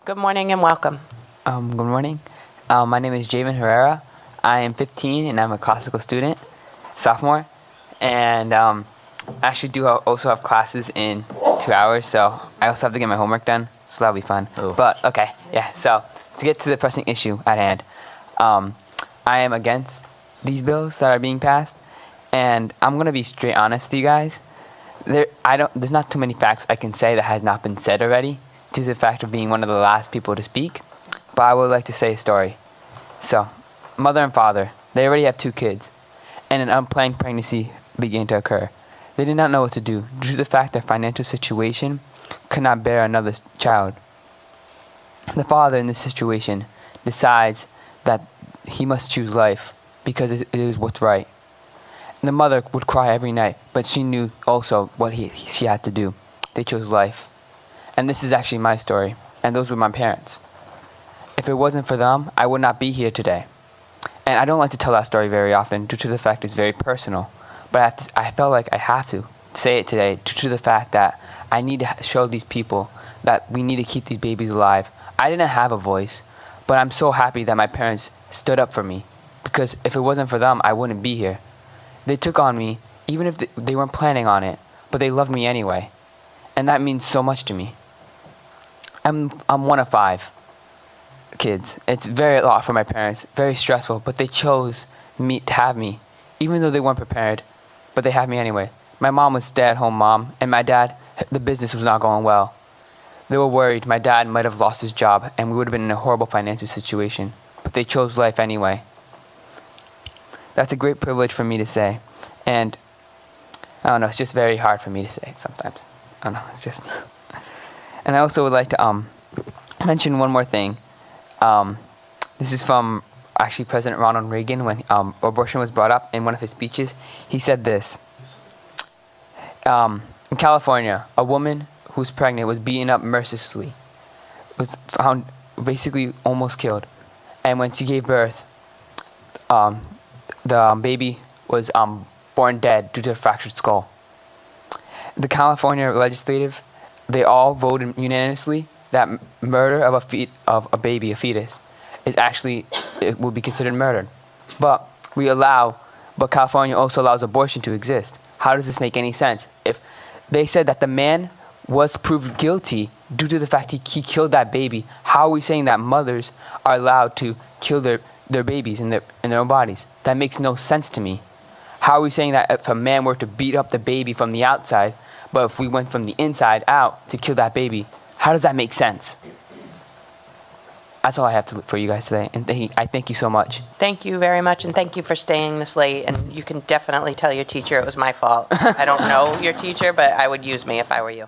Good morning and welcome. Good morning. My name is Javon Herrera. I am 15 and I'm a classical student, sophomore. And I actually do also have classes in 2 hours, so I also have to get my homework done, so that'll be fun. Oh. But okay, yeah, so to get to the pressing issue at hand, I am against these bills that are being passed, and I'm going to be straight honest with you guys. There's not too many facts I can say that has not been said already, due to the fact of being one of the last people to speak, but I would like to say a story. So, mother and father, they already have 2 kids, and an unplanned pregnancy began to occur. They did not know what to do due to the fact their financial situation could not bear another child. The father in this situation decides that he must choose life because it is what's right. And the mother would cry every night, but she knew also what she had to do. They chose life. And this is actually my story, and those were my parents. If it wasn't for them, I would not be here today. And I don't like to tell that story very often due to the fact it's very personal. But I felt like I have to say it today due to the fact that I need to show these people that we need to keep these babies alive. I didn't have a voice, but I'm so happy that my parents stood up for me. Because if it wasn't for them, I wouldn't be here. They took on me, even if they weren't planning on it, but they loved me anyway. And that means so much to me. I'm one of 5 kids. It's very a lot for my parents, very stressful, but they chose me to have me, even though they weren't prepared, but they had me anyway. My mom was stay-at-home mom, and my dad, the business was not going well. They were worried my dad might have lost his job, and we would have been in a horrible financial situation, but they chose life anyway. That's a great privilege for me to say, and I don't know, it's just very hard for me to say sometimes. I don't know, it's just... And I also would like to mention one more thing. This is from actually President Ronald Reagan when abortion was brought up in one of his speeches. He said this. In California, a woman who's pregnant was beaten up mercilessly, was found basically almost killed. And when she gave birth, the baby was born dead due to a fractured skull. The California legislative, they all voted unanimously that murder of a baby, a fetus, is actually, it will be considered murder. But California also allows abortion to exist. How does this make any sense? If they said that the man was proved guilty due to the fact he killed that baby, how are we saying that mothers are allowed to kill their babies in their own bodies? That makes no sense to me. How are we saying that if a man were to beat up the baby from the outside, but if we went from the inside out to kill that baby, how does that make sense? That's all I have for you guys today, and I thank you so much. Thank you very much, and thank you for staying this late. And you can definitely tell your teacher it was my fault. I don't know your teacher, but I would use me if I were you.